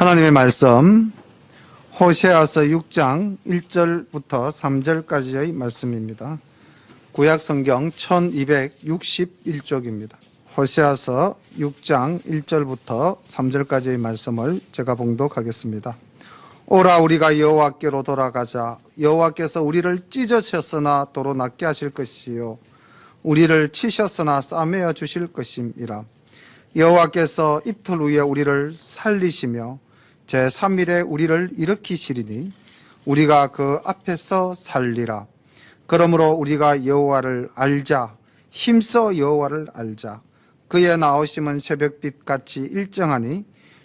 하나님의 말씀 호세아서 6장 1절부터 3절까지의 말씀입니다. 구약성경 1261쪽입니다. 호세아서 6장 1절부터 3절까지의 말씀을 제가 봉독하겠습니다. 오라 우리가 여호와께로 돌아가자. 여호와께서 우리를 찢으셨으나 도로 낫게 하실 것이요 우리를 치셨으나 싸매어 주실 것임이라. 여호와께서 이틀 후에 우리를 살리시며 제3일에 우리를 일으키시리니 우리가 그 앞에서 살리라. 그러므로 우리가 여호와를 알자. 힘써 여호와를 알자. 그의 나오심은 새벽빛같이 일정하니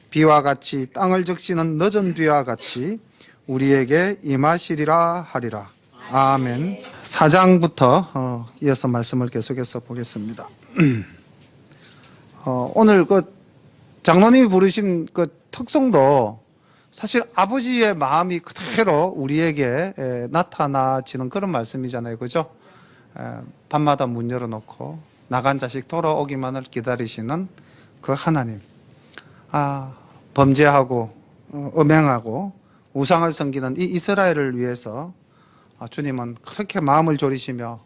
비와 같이 땅을 적시는 늦은 비와 같이 우리에게 임하시리라 하리라. 아멘. 4장부터 이어서 말씀을 계속해서 보겠습니다. 오늘 장로님이 부르신 특성도 사실 아버지의 마음이 그대로 우리에게 나타나지는 그런 말씀이잖아요. 그죠? 밤마다 문 열어놓고 나간 자식 돌아오기만을 기다리시는 그 하나님. 범죄하고 음행하고 우상을 섬기는 이 이스라엘을 위해서 주님은 그렇게 마음을 졸이시며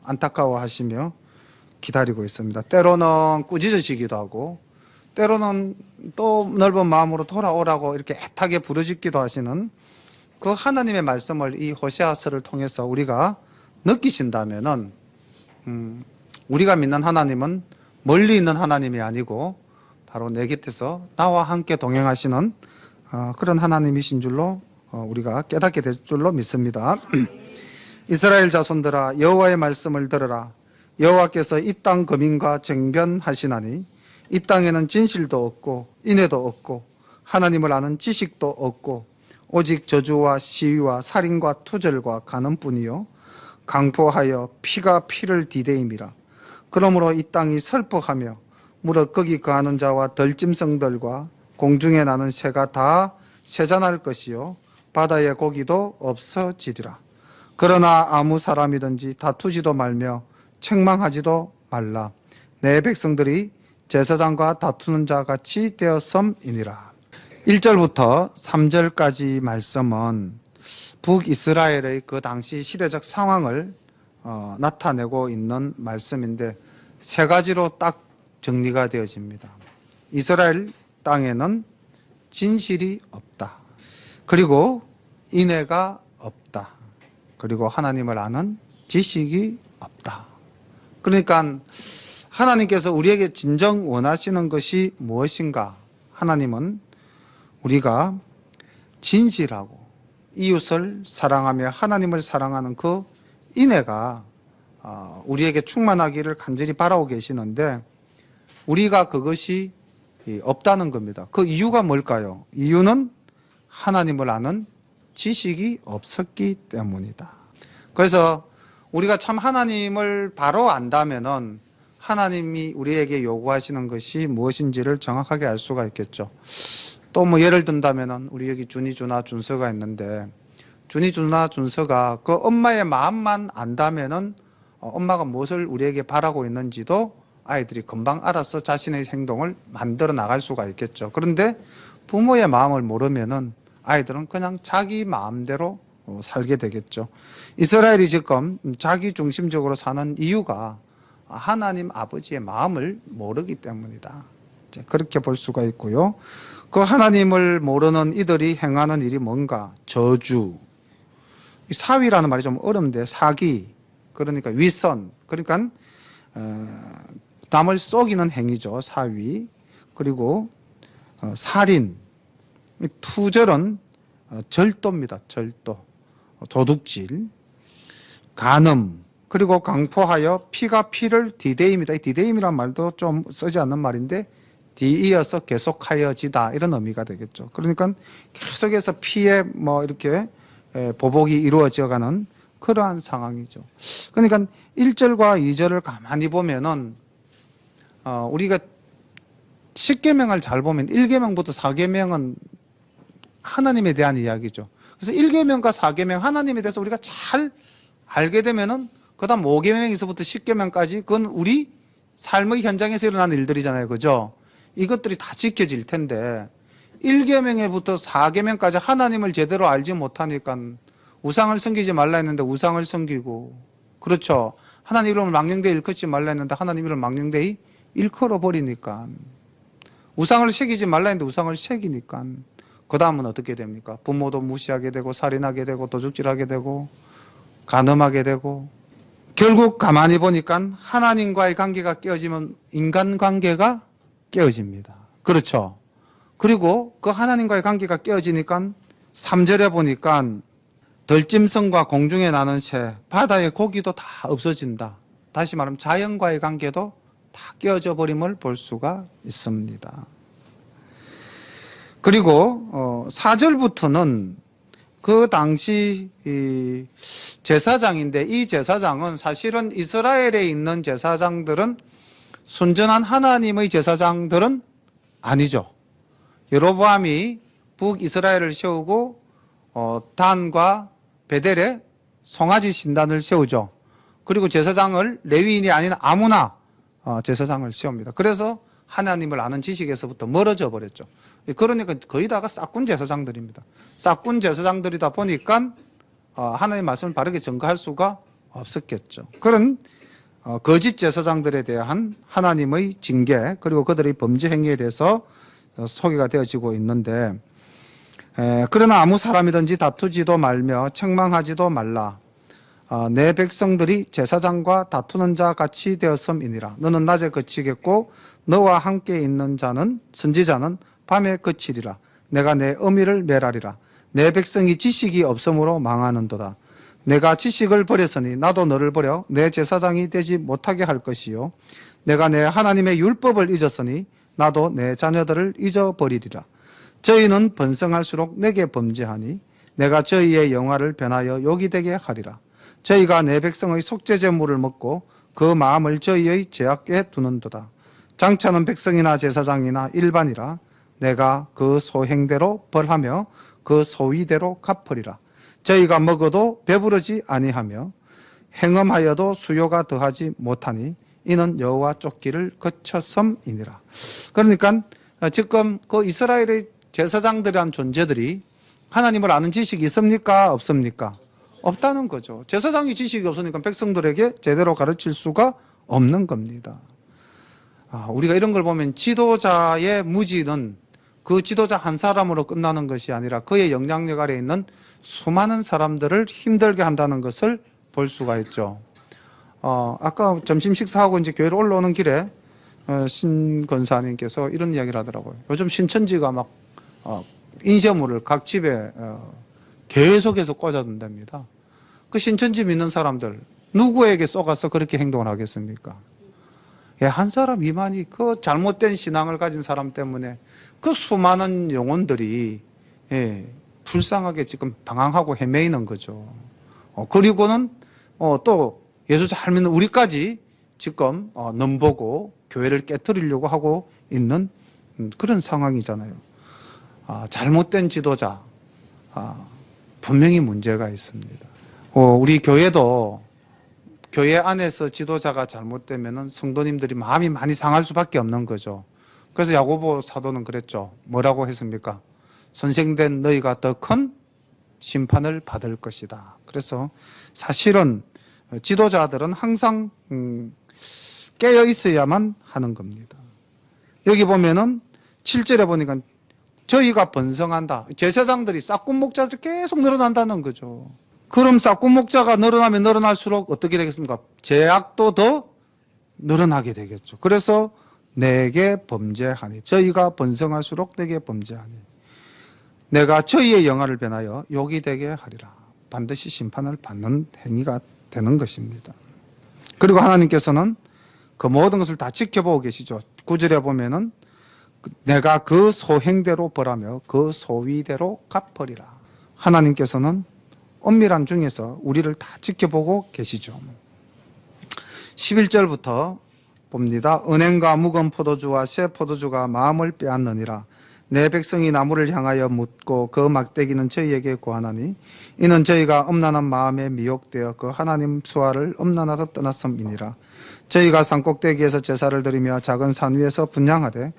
안타까워하시며 기다리고 있습니다. 때로는 꾸짖으시기도 하고 때로는 또 넓은 마음으로 돌아오라고 이렇게 애타게 부르짖기도 하시는 그 하나님의 말씀을 이 호세아서를 통해서 우리가 느끼신다면은 우리가 믿는 하나님은 멀리 있는 하나님이 아니고 바로 내 곁에서 나와 함께 동행하시는 그런 하나님이신 줄로 우리가 깨닫게 될 줄로 믿습니다. 이스라엘 자손들아 여호와의 말씀을 들으라. 여호와께서 이 땅 거민과 쟁변하시나니 이 땅에는 진실도 없고 인애도 없고 하나님을 아는 지식도 없고 오직 저주와 시위와 살인과 투절과 간음뿐이요 강포하여 피가 피를 디대임이라. 그러므로 이 땅이 슬퍼하며 무릇 거기 거하는 자와 들짐승들과 공중에 나는 새가 다 세잔할 것이요 바다의 고기도 없어지리라. 그러나 아무 사람이든지 다투지도 말며 책망하지도 말라. 내 백성들이 제사장과 다투는 자 같이 되었음이니라. 1절부터 3절까지 말씀은 북이스라엘의 그 당시 시대적 상황을 나타내고 있는 말씀인데 세 가지로 딱 정리가 되어집니다. 이스라엘 땅에는 진실이 없다. 그리고 인애가 없다. 그리고 하나님을 아는 지식이 없다. 그러니까 하나님께서 우리에게 진정 원하시는 것이 무엇인가? 하나님은 우리가 진실하고 이웃을 사랑하며 하나님을 사랑하는 그 인애가 우리에게 충만하기를 간절히 바라고 계시는데 우리가 그것이 없다는 겁니다. 그 이유가 뭘까요? 이유는 하나님을 아는 지식이 없었기 때문이다. 그래서 우리가 참 하나님을 바로 안다면은 하나님이 우리에게 요구하시는 것이 무엇인지를 정확하게 알 수가 있겠죠. 또 예를 든다면은 우리 여기 준이, 준아, 준서가 있는데 준이, 준아, 준서가 그 엄마의 마음만 안다면은 엄마가 무엇을 우리에게 바라고 있는지도 아이들이 금방 알아서 자신의 행동을 만들어 나갈 수가 있겠죠. 그런데 부모의 마음을 모르면은 아이들은 그냥 자기 마음대로 살게 되겠죠. 이스라엘이 지금 자기 중심적으로 사는 이유가 하나님 아버지의 마음을 모르기 때문이다. 그렇게 볼 수가 있고요. 그 하나님을 모르는 이들이 행하는 일이 뭔가? 저주. 사위라는 말이 좀 어렵는데 사기, 그러니까 위선, 그러니까 남을 속이는 행위죠. 사위. 그리고 살인, 투절은 절도입니다. 절도. 도둑질, 간음, 그리고 강포하여 피가 피를 디데임이다. 이 디데임이란 말도 좀 쓰지 않는 말인데 뒤이어서 계속하여지다 이런 의미가 되겠죠. 그러니까 계속해서 피에 이렇게 보복이 이루어져가는 그러한 상황이죠. 그러니까 1절과 2절을 가만히 보면은 우리가 10계명을 잘 보면 1계명부터 4계명은 하나님에 대한 이야기죠. 그래서 1계명과 4계명 하나님에 대해서 우리가 잘 알게 되면은 그다음 5계명에서부터 10계명까지 그건 우리 삶의 현장에서 일어나는 일들이잖아요. 그죠? 이것들이 다 지켜질 텐데 1계명에부터 4계명까지 하나님을 제대로 알지 못하니까 우상을 섬기지 말라 했는데 우상을 섬기고, 그렇죠. 하나님 이름을 망령되이 일컫지 말라 했는데 하나님 이름을 망령되이 일컬어 버리니까, 우상을 새기지 말라 했는데 우상을 새기니까 그 다음은 어떻게 됩니까? 부모도 무시하게 되고 살인하게 되고 도둑질하게 되고 간음하게 되고, 결국 가만히 보니까 하나님과의 관계가 깨어지면 인간관계가 깨어집니다. 그렇죠. 그리고 그 하나님과의 관계가 깨어지니까 3절에 보니까 들짐승과 공중에 나는 새, 바다의 고기도 다 없어진다. 다시 말하면 자연과의 관계도 다 깨어져 버림을 볼 수가 있습니다. 그리고 4절부터는 그 당시 이 제사장인데, 이 제사장은 사실은 이스라엘에 있는 제사장들은 순전한 하나님의 제사장들은 아니죠. 여로보암이 북이스라엘을 세우고 단과 베델에 송아지 신단을 세우죠. 그리고 제사장을 레위인이 아닌 아무나 제사장을 세웁니다. 그래서 하나님을 아는 지식에서부터 멀어져 버렸죠. 그러니까 거의 다가 싹군 제사장들입니다. 싹군 제사장들이다 보니까 하나님의 말씀을 바르게 전가할 수가 없었겠죠. 그런 거짓 제사장들에 대한 하나님의 징계, 그리고 그들의 범죄 행위에 대해서 소개가 되어지고 있는데, 그러나 아무 사람이든지 다투지도 말며 책망하지도 말라. 내 백성들이 제사장과 다투는 자 같이 되었음이니라. 너는 낮에 그치겠고 너와 함께 있는 자는, 선지자는 밤에 그치리라. 내가 내 어미를 멸하리라. 내 백성이 지식이 없으므로 망하는도다. 내가 지식을 버렸으니 나도 너를 버려 내 제사장이 되지 못하게 할 것이요, 내가 내 하나님의 율법을 잊었으니 나도 내 자녀들을 잊어버리리라. 저희는 번성할수록 내게 범죄하니 내가 저희의 영화를 변하여 욕이 되게 하리라. 저희가 내 백성의 속죄제물을 먹고 그 마음을 저희의 죄악에 두는도다. 장차는 백성이나 제사장이나 일반이라. 내가 그 소행대로 벌하며 그 소위대로 갚으리라. 저희가 먹어도 배부르지 아니하며 행음하여도 수요가 더하지 못하니 이는 여호와 쫓기를 거쳤음이니라. 그러니까 지금 그 이스라엘의 제사장들이란 존재들이 하나님을 아는 지식이 있습니까? 없습니까? 없다는 거죠. 제사장이 지식이 없으니까 백성들에게 제대로 가르칠 수가 없는 겁니다. 우리가 이런 걸 보면 지도자의 무지는 그 지도자 한 사람으로 끝나는 것이 아니라 그의 영향력 아래에 있는 수많은 사람들을 힘들게 한다는 것을 볼 수가 있죠. 아까 점심 식사하고 이제 교회로 올라오는 길에 신 권사님께서 이런 이야기를 하더라고요. 요즘 신천지가 막 인쇄물을 각 집에 계속해서 꽂아둔답니다. 그 신천지 믿는 사람들 누구에게 쏘가서 그렇게 행동을 하겠습니까? 한 사람 이만희 그 잘못된 신앙을 가진 사람 때문에 그 수많은 영혼들이 불쌍하게 지금 방황하고 헤매이는 거죠. 그리고는 또 예수 잘 믿는 우리까지 지금 넘보고 교회를 깨트리려고 하고 있는 그런 상황이잖아요. 잘못된 지도자, 분명히 문제가 있습니다. 우리 교회도 교회 안에서 지도자가 잘못되면 성도님들이 마음이 많이 상할 수밖에 없는 거죠. 그래서 야고보 사도는 그랬죠. 뭐라고 했습니까? 선생된 너희가 더 큰 심판을 받을 것이다. 그래서 사실은 지도자들은 항상 깨어 있어야만 하는 겁니다. 여기 보면은 7절에 보니까 저희가 번성한다. 제사장들이 싹군 목자들이 계속 늘어난다는 거죠. 그럼 싹군 목자가 늘어나면 늘어날수록 어떻게 되겠습니까? 죄악도 더 늘어나게 되겠죠. 그래서 내게 범죄하니, 저희가 번성할수록 내게 범죄하니 내가 저희의 영화를 변하여 욕이 되게 하리라. 반드시 심판을 받는 행위가 되는 것입니다. 그리고 하나님께서는 그 모든 것을 다 지켜보고 계시죠. 9절에 보면은 내가 그 소행대로 벌하며 그 소위대로 갚으리라. 하나님께서는 엄밀한 중에서 우리를 다 지켜보고 계시죠. 11절부터 봅니다. 은행과 묵은 포도주와 새 포도주가 마음을 빼앗느니라. 내 백성이 나무를 향하여 묻고 그 막대기는 저희에게 고하나니 이는 저희가 엄난한 마음에 미혹되어 그 하나님 수하를 엄난하러 떠났음이니라. 저희가 산꼭대기에서 제사를 드리며 작은 산 위에서 분향하되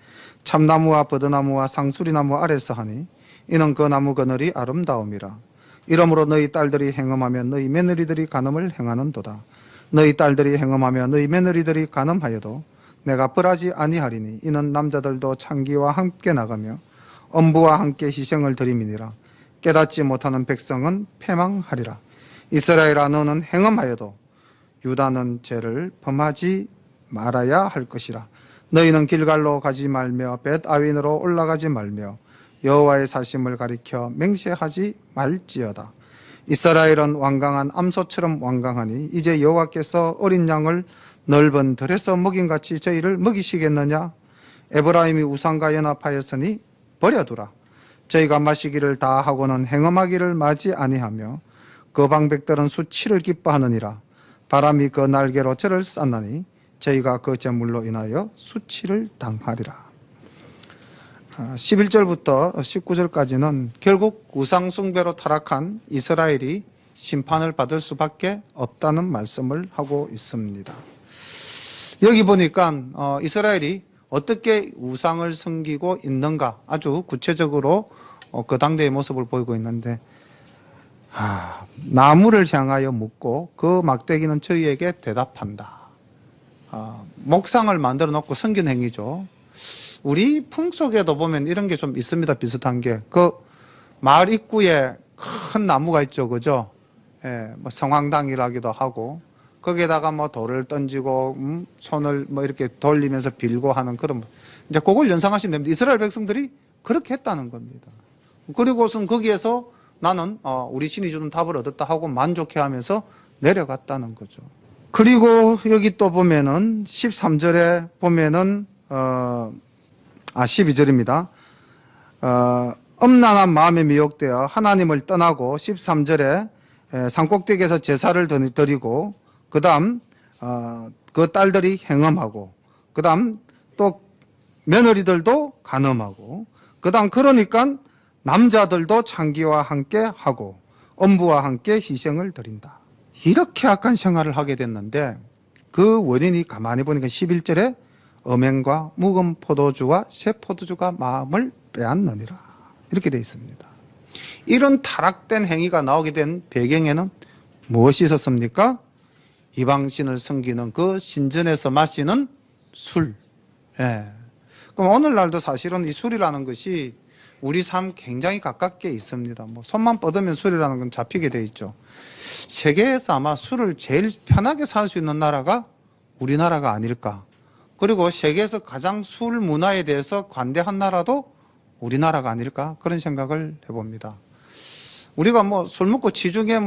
참나무와 버드나무와 상수리나무 아래서 하니 이는 그 나무 그늘이 아름다움이라. 이러므로 너희 딸들이 행음하며 너희 며느리들이 간음을 행하는도다. 너희 딸들이 행음하며 너희 며느리들이 간음하여도 내가 벌하지 아니하리니 이는 남자들도 창기와 함께 나가며 엄부와 함께 희생을 드림이니라. 깨닫지 못하는 백성은 패망하리라. 이스라엘아 너는 행음하여도 유다는 죄를 범하지 말아야 할 것이라. 너희는 길갈로 가지 말며 벳아윈으로 올라가지 말며 여호와의 사심을 가리켜 맹세하지 말지어다. 이스라엘은 완강한 암소처럼 완강하니 이제 여호와께서 어린 양을 넓은 들에서 먹인같이 저희를 먹이시겠느냐. 에브라임이 우상과 연합하였으니 버려두라. 저희가 마시기를 다 하고는 행음하기를 마지 아니하며 그 방백들은 수치를 기뻐하느니라. 바람이 그 날개로 저를 쌌나니 저희가 그 재물로 인하여 수치를 당하리라. 11절부터 19절까지는 결국 우상숭배로 타락한 이스라엘이 심판을 받을 수밖에 없다는 말씀을 하고 있습니다. 여기 보니까 이스라엘이 어떻게 우상을 섬기고 있는가 아주 구체적으로 그 당대의 모습을 보이고 있는데, 나무를 향하여 묻고 그 막대기는 저희에게 대답한다. 목상을 만들어 놓고 섬긴 행위죠. 우리 풍속에도 보면 이런 게 좀 있습니다. 비슷한 게. 그 마을 입구에 큰 나무가 있죠. 그죠? 예, 뭐 성황당이라기도 하고, 거기에다가 뭐 돌을 던지고, 손을 뭐 이렇게 돌리면서 빌고 하는 그런, 이제 그걸 연상하시면 됩니다. 이스라엘 백성들이 그렇게 했다는 겁니다. 그리고선 거기에서 나는 우리 신이 주는 답을 얻었다 하고 만족해 하면서 내려갔다는 거죠. 그리고 여기 또 보면은 13절에 보면은 12절입니다. 엄난한 마음에 미혹되어 하나님을 떠나고 13절에 산꼭대기에서 제사를 드리고 그 다음 그 딸들이 행음하고 그 다음 또 며느리들도 간음하고 그 다음 그러니까 남자들도 창기와 함께 하고 엄부와 함께 희생을 드린다. 이렇게 악한 생활을 하게 됐는데 그 원인이 가만히 보니까 11절에 음행과 묵은 포도주와 새 포도주가 마음을 빼앗느니라 이렇게 되어 있습니다. 이런 타락된 행위가 나오게 된 배경에는 무엇이 있었습니까? 이방신을 섬기는 그 신전에서 마시는 술. 예. 그럼 오늘날도 사실은 이 술이라는 것이 우리 삶 굉장히 가깝게 있습니다. 뭐 손만 뻗으면 술이라는 건 잡히게 돼 있죠. 세계에서 아마 술을 제일 편하게 살 수 있는 나라가 우리나라가 아닐까. 그리고 세계에서 가장 술 문화에 대해서 관대한 나라도 우리나라가 아닐까 그런 생각을 해봅니다. 우리가 뭐 술 먹고 지중해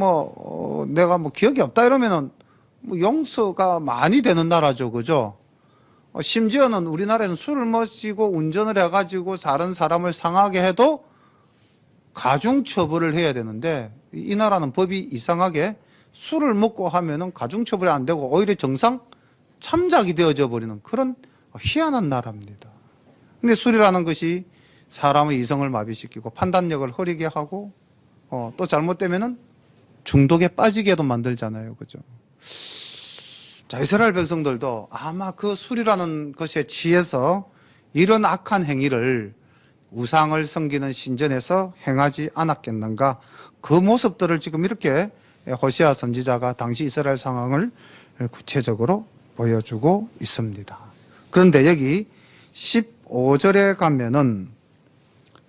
내가 기억이 없다 이러면은 용서가 많이 되는 나라죠, 그죠? 심지어는 우리나라에는 술을 마시고 운전을 해가지고 다른 사람을 상하게 해도 가중처벌을 해야 되는데 이 나라는 법이 이상하게 술을 먹고 하면은 가중처벌이 안 되고 오히려 정상 참작이 되어져 버리는 그런 희한한 나라입니다. 근데 술이라는 것이 사람의 이성을 마비시키고 판단력을 흐리게 하고 또 잘못되면은 중독에 빠지게도 만들잖아요, 그죠? 자, 이스라엘 백성들도 아마 그 술이라는 것에 취해서 이런 악한 행위를 우상을 섬기는 신전에서 행하지 않았겠는가. 그 모습들을 지금 이렇게 호세아 선지자가 당시 이스라엘 상황을 구체적으로 보여주고 있습니다. 그런데 여기 15절에 가면은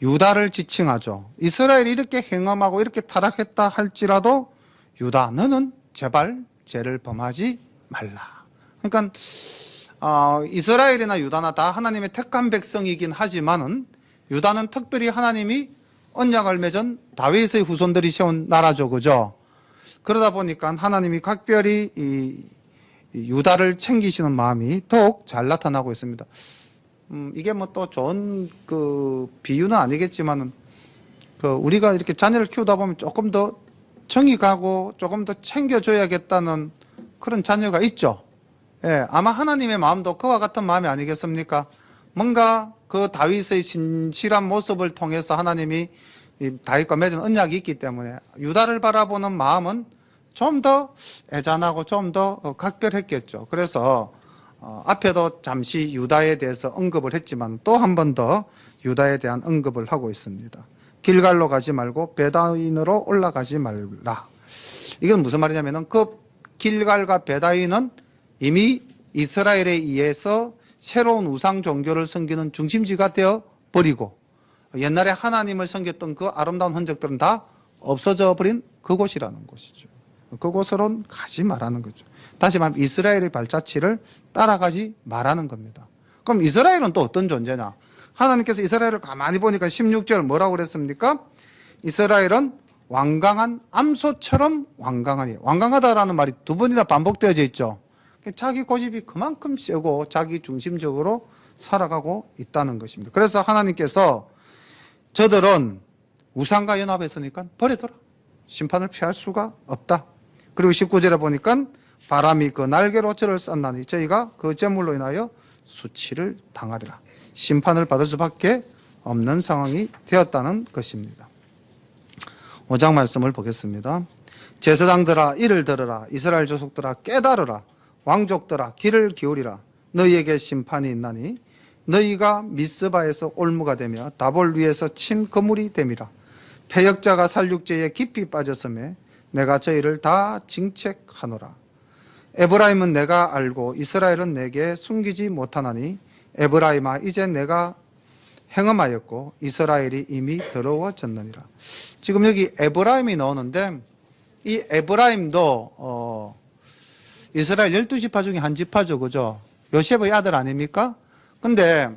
유다를 지칭하죠. 이스라엘이 이렇게 행함하고 이렇게 타락했다 할지라도 유다 너는 제발 죄를 범하지 말라. 그러니까 이스라엘이나 유다나 다 하나님의 택한 백성이긴 하지만은 유다는 특별히 하나님이 언약을 맺은 다윗의 후손들이 세운 나라죠, 그죠? 그러다 보니까 하나님이 각별히 이 유다를 챙기시는 마음이 더욱 잘 나타나고 있습니다. 이게 뭐 또 좋은 그 비유는 아니겠지만은 우리가 이렇게 자녀를 키우다 보면 조금 더 정이 가고 조금 더 챙겨줘야겠다는 그런 자녀가 있죠. 예, 아마 하나님의 마음도 그와 같은 마음이 아니겠습니까? 뭔가 그 다윗의 신실한 모습을 통해서 하나님이 다윗과 맺은 언약이 있기 때문에 유다를 바라보는 마음은 좀 더 애잔하고 좀 더 각별했겠죠. 그래서 앞에도 잠시 유다에 대해서 언급을 했지만 또 한 번 더 유다에 대한 언급을 하고 있습니다. 길갈로 가지 말고 베다인으로 올라가지 말라. 이건 무슨 말이냐면은 그 길갈과 베다인은 이미 이스라엘에 의해서 새로운 우상 종교를 섬기는 중심지가 되어 버리고 옛날에 하나님을 섬겼던 그 아름다운 흔적들은 다 없어져 버린 그곳이라는 것이죠. 그곳으로는 가지 말라는 거죠. 다시 말하면 이스라엘의 발자취를 따라가지 말라는 겁니다. 그럼 이스라엘은 또 어떤 존재냐? 하나님께서 이스라엘을 가만히 보니까 16절 뭐라고 그랬습니까? 이스라엘은 완강한 암소처럼 완강하니. 완강하다라는 말이 두 번이나 반복되어져 있죠. 자기 고집이 그만큼 세고 자기 중심적으로 살아가고 있다는 것입니다. 그래서 하나님께서 저들은 우상과 연합했으니까 버려둬라. 심판을 피할 수가 없다. 그리고 19절에 보니까 바람이 그 날개로 저를 쌌나니 저희가 그 재물로 인하여 수치를 당하리라. 심판을 받을 수밖에 없는 상황이 되었다는 것입니다. 5장 말씀을 보겠습니다. 제사장들아 이를 들으라. 이스라엘 족속들아 깨달으라. 왕족들아 귀를 기울이라. 너희에게 심판이 있나니 너희가 미스바에서 올무가 되며 다볼 위에서 친 거물이 됨이라. 패역자가 살육죄에 깊이 빠졌음에 내가 저희를 다 징책하노라. 에브라임은 내가 알고 이스라엘은 내게 숨기지 못하나니 에브라임아 이제 내가 행음하였고 이스라엘이 이미 더러워졌느니라. 지금 여기 에브라임이 나오는데 이 에브라임도 이스라엘 12지파 중에 한 지파죠. 그죠? 요셉의 아들 아닙니까? 근데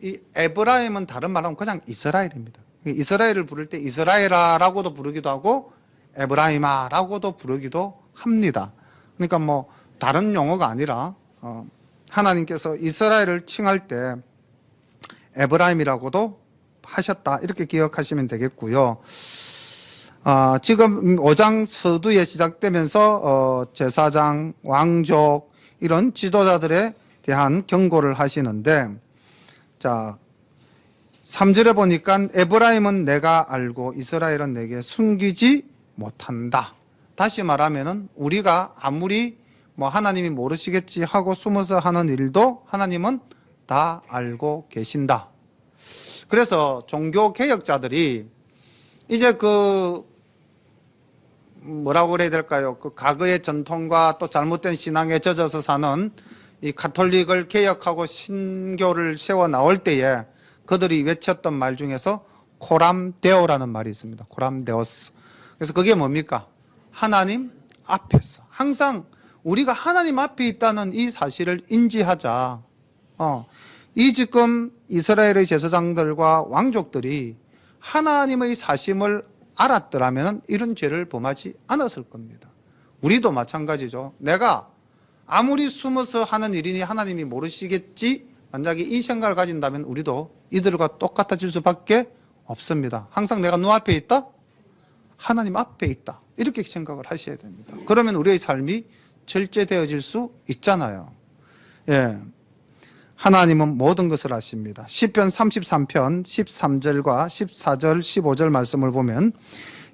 이 에브라임은 다른 말로 하면 그냥 이스라엘입니다. 이스라엘을 부를 때 이스라엘아라고도 부르기도 하고 에브라임아라고도 부르기도 합니다. 그러니까 뭐 다른 용어가 아니라 하나님께서 이스라엘을 칭할 때 에브라임이라고도 하셨다. 이렇게 기억하시면 되겠고요. 지금 5장 서두에 시작되면서 제사장, 왕족 이런 지도자들에 대한 경고를 하시는데 자 3절에 보니까 에브라임은 내가 알고 이스라엘은 내게 숨기지 못한다. 다시 말하면은 우리가 아무리 뭐 하나님이 모르시겠지 하고 숨어서 하는 일도 하나님은 다 알고 계신다. 그래서 종교 개혁자들이 이제 그 뭐라고 그래야 될까요? 그 과거의 전통과 또 잘못된 신앙에 젖어서 사는 이 가톨릭을 개혁하고 신교를 세워 나올 때에 그들이 외쳤던 말 중에서 코람데오라는 말이 있습니다. 코람데오스. 그래서 그게 뭡니까? 하나님 앞에서 항상 우리가 하나님 앞에 있다는 이 사실을 인지하자. 이 지금 이스라엘의 제사장들과 왕족들이 하나님의 사심을 알았더라면 이런 죄를 범하지 않았을 겁니다. 우리도 마찬가지죠. 내가 아무리 숨어서 하는 일이니 하나님이 모르시겠지 만약에 이 생각을 가진다면 우리도 이들과 똑같아질 수밖에 없습니다. 항상 내가 눈앞에 있다? 하나님 앞에 있다. 이렇게 생각을 하셔야 됩니다. 그러면 우리의 삶이 절제되어질 수 있잖아요. 예. 하나님은 모든 것을 아십니다. 시편 33편 13절과 14절 15절 말씀을 보면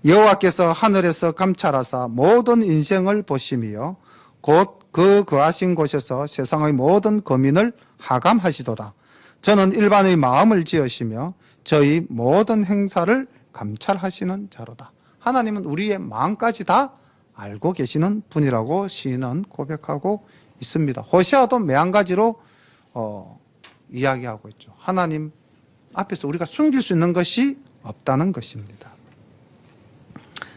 여호와께서 하늘에서 감찰하사 모든 인생을 보심이요 곧 그 거하신 곳에서 세상의 모든 거민을 하감하시도다. 저는 일반의 마음을 지으시며 저희 모든 행사를 감찰하시는 자로다. 하나님은 우리의 마음까지 다 알고 계시는 분이라고 시인은 고백하고 있습니다. 호세아도 매한가지로 이야기하고 있죠. 하나님 앞에서 우리가 숨길 수 있는 것이 없다는 것입니다.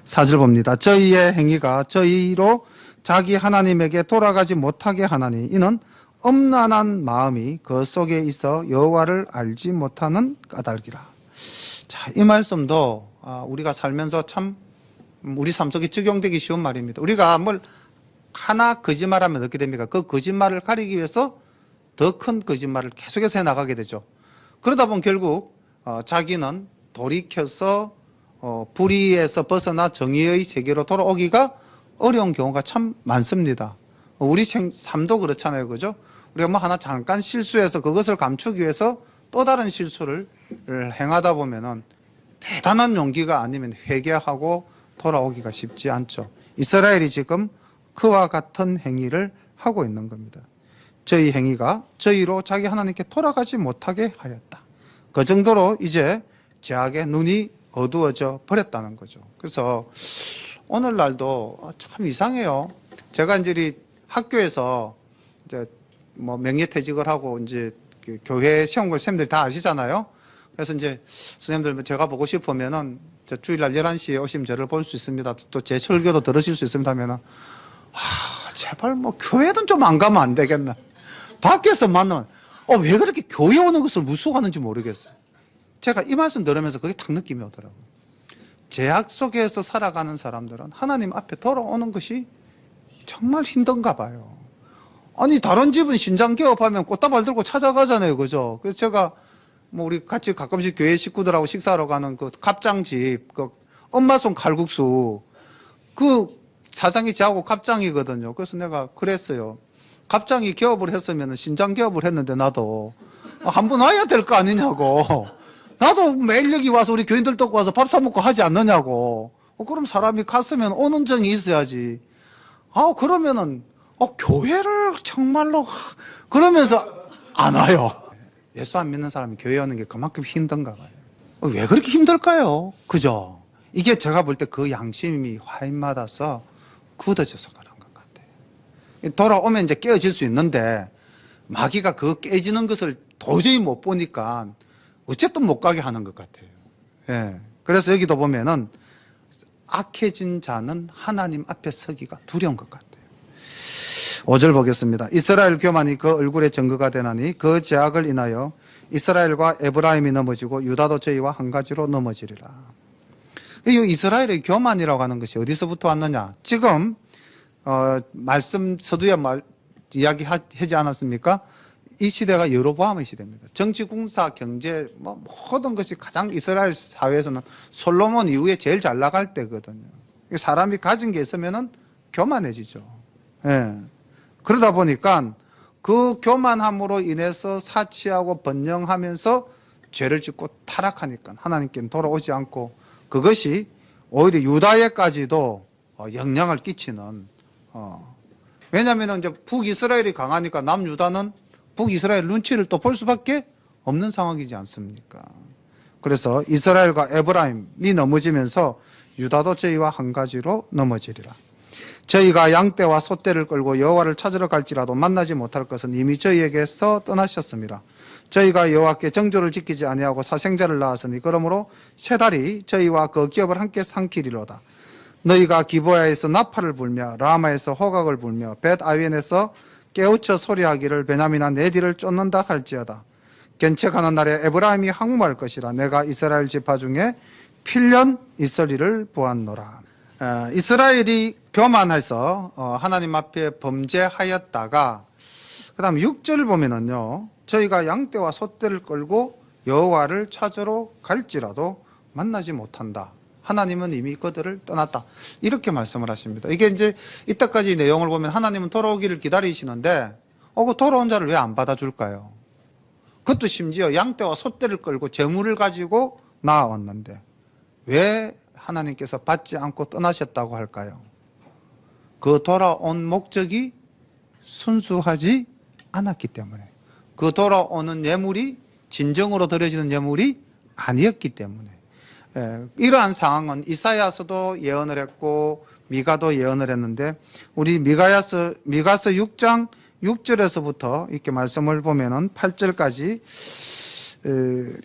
4절 봅니다. 저희의 행위가 저희로 자기 하나님에게 돌아가지 못하게 하나니 이는 엄란한 마음이 그 속에 있어 여호와를 알지 못하는 까닭이라. 자, 이 말씀도 우리가 살면서 참 우리 삶 속에 적용되기 쉬운 말입니다. 우리가 뭘 하나 거짓말하면 어떻게 됩니까? 그 거짓말을 가리기 위해서 더 큰 거짓말을 계속해서 해나가게 되죠. 그러다 보면 결국 자기는 돌이켜서 불의에서 벗어나 정의의 세계로 돌아오기가 어려운 경우가 참 많습니다. 우리 삶도 그렇잖아요. 그죠? 우리가 뭐 하나 잠깐 실수해서 그것을 감추기 위해서 또 다른 실수를 행하다 보면은 대단한 용기가 아니면 회개하고 돌아오기가 쉽지 않죠. 이스라엘이 지금 그와 같은 행위를 하고 있는 겁니다. 저희 행위가 저희로 자기 하나님께 돌아가지 못하게 하였다. 그 정도로 이제 죄악의 눈이 어두워져 버렸다는 거죠. 그래서 오늘날도 참 이상해요. 제가 이제 학교에서 이제 뭐 명예퇴직을 하고 이제 그 교회 시험을 선생님들 다 아시잖아요. 그래서 이제 선생님들 제가 보고 싶으면은 주일날 11시에 오시면 저를 볼 수 있습니다. 또 제 설교도 들으실 수 있습니다 하면은 제발 뭐 교회는 좀 안 가면 안 되겠나. 밖에서 만나면 왜 그렇게 교회 오는 것을 무서워하는지 모르겠어요. 제가 이 말씀 들으면서 그게 딱 느낌이 오더라고요. 죄악 속에서 살아가는 사람들은 하나님 앞에 돌아오는 것이 정말 힘든가 봐요. 아니 다른 집은 신장 개업하면 꽃다발 들고 찾아가잖아요, 그죠? 그래서 제가 뭐 우리 같이 가끔씩 교회 식구들하고 식사하러 가는 그 갑장집, 그 엄마 손 칼국수, 그 사장이 저하고 갑장이거든요. 그래서 내가 그랬어요. 갑장이 개업을 했으면 신장 개업을 했는데 나도 한 번 와야 될 거 아니냐고. 나도 매일 여기 와서 우리 교인들 듣고 와서 밥 사 먹고 하지 않느냐고. 그럼 사람이 갔으면 오는 정이 있어야지. 그러면은 교회를 정말로 그러면서 안 와요. 예수 안 믿는 사람이 교회 오는 게 그만큼 힘든가 봐요. 왜 그렇게 힘들까요? 그죠? 이게 제가 볼 때 그 양심이 화인받아서 굳어져서 그런 것 같아요. 돌아오면 이제 깨어질 수 있는데 마귀가 그 깨지는 것을 도저히 못 보니까 어쨌든 못 가게 하는 것 같아요. 예. 그래서 여기도 보면은 악해진 자는 하나님 앞에 서기가 두려운 것 같아요. 5절 보겠습니다. 이스라엘 교만이 그 얼굴에 증거가 되나니 그 죄악을 인하여 이스라엘과 에브라임이 넘어지고 유다도 저희와 한 가지로 넘어지리라. 이 이스라엘의 교만이라고 하는 것이 어디서부터 왔느냐? 지금 말씀 서두에 이야기하지 않았습니까? 이 시대가 여로보암의 시대입니다. 정치, 군사, 경제 모든 것이 가장 이스라엘 사회에서는 솔로몬 이후에 제일 잘 나갈 때거든요. 사람이 가진 게 있으면은 교만해지죠. 예. 그러다 보니까 그 교만함으로 인해서 사치하고 번영하면서 죄를 짓고 타락하니까 하나님께는 돌아오지 않고 그것이 오히려 유다에까지도 영향을 끼치는 왜냐하면 이제 북이스라엘이 강하니까 남유다는 북이스라엘 눈치를 또 볼 수밖에 없는 상황이지 않습니까? 그래서 이스라엘과 에브라임이 넘어지면서 유다도 저희와 한 가지로 넘어지리라. 저희가 양떼와 소떼를 끌고 여호와를 찾으러 갈지라도 만나지 못할 것은 이미 저희에게서 떠나셨습니다. 저희가 여호와께 정조를 지키지 아니하고 사생자를 낳았으니 그러므로 세 달이 저희와 그 기업을 함께 삼키리로다. 너희가 기브야에서 나팔을 불며 라마에서 호각을 불며 벳 아웬에서 깨우쳐 소리하기를 베냐민아 내 뒤를 쫓는다 할지어다. 견책하는 날에 에브라임이 항모할 것이라. 내가 이스라엘 지파 중에 필년 있으리를 보았노라. 이스라엘이 교만해서 하나님 앞에 범죄하였다가 그 다음 6절 보면은요, 저희가 양떼와 소떼를 끌고 여호와를 찾으러 갈지라도 만나지 못한다. 하나님은 이미 그들을 떠났다. 이렇게 말씀을 하십니다. 이게 이제 이때까지 내용을 보면 하나님은 돌아오기를 기다리시는데 그 돌아온 자를 왜 안 받아줄까요? 그것도 심지어 양떼와 소떼를 끌고 재물을 가지고 나아왔는데 왜 하나님께서 받지 않고 떠나셨다고 할까요? 그 돌아온 목적이 순수하지 않았기 때문에, 그 돌아오는 예물이 진정으로 드려지는 예물이 아니었기 때문에. 이러한 상황은 이사야서도 예언을 했고 미가도 예언을 했는데 우리 미가서 6장 6절에서부터 이렇게 말씀을 보면은 8절까지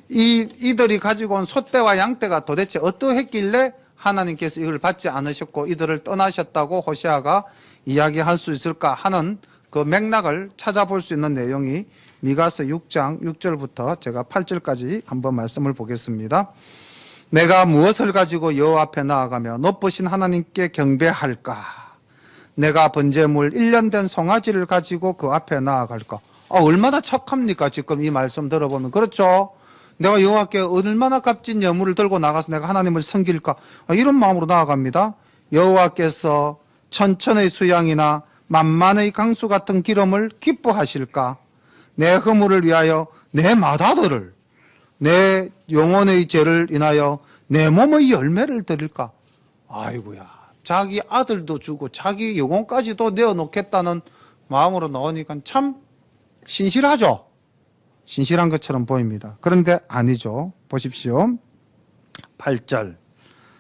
이들이 가지고 온 소떼와 양떼가 도대체 어떠했길래 하나님께서 이걸 받지 않으셨고 이들을 떠나셨다고 호세아가 이야기할 수 있을까 하는 그 맥락을 찾아볼 수 있는 내용이 미가서 6장 6절부터 제가 8절까지 한번 말씀을 보겠습니다. 내가 무엇을 가지고 여호와 앞에 나아가며 높으신 하나님께 경배할까? 내가 번제물 1년 된 송아지를 가지고 그 앞에 나아갈까? 얼마나 착합니까? 지금 이 말씀 들어보면. 그렇죠? 내가 여호와께 얼마나 값진 예물을 들고 나가서 내가 하나님을 섬길까? 이런 마음으로 나아갑니다. 여호와께서 천천의 수양이나 만만의 강수 같은 기름을 기뻐하실까? 내 허물을 위하여 내 맏아들을, 내 영혼의 죄를 인하여 내 몸의 열매를 드릴까? 아이고야, 자기 아들도 주고 자기 영혼까지도 내어놓겠다는 마음으로 나오니까 참 신실하죠. 신실한 것처럼 보입니다. 그런데 아니죠. 보십시오. 8절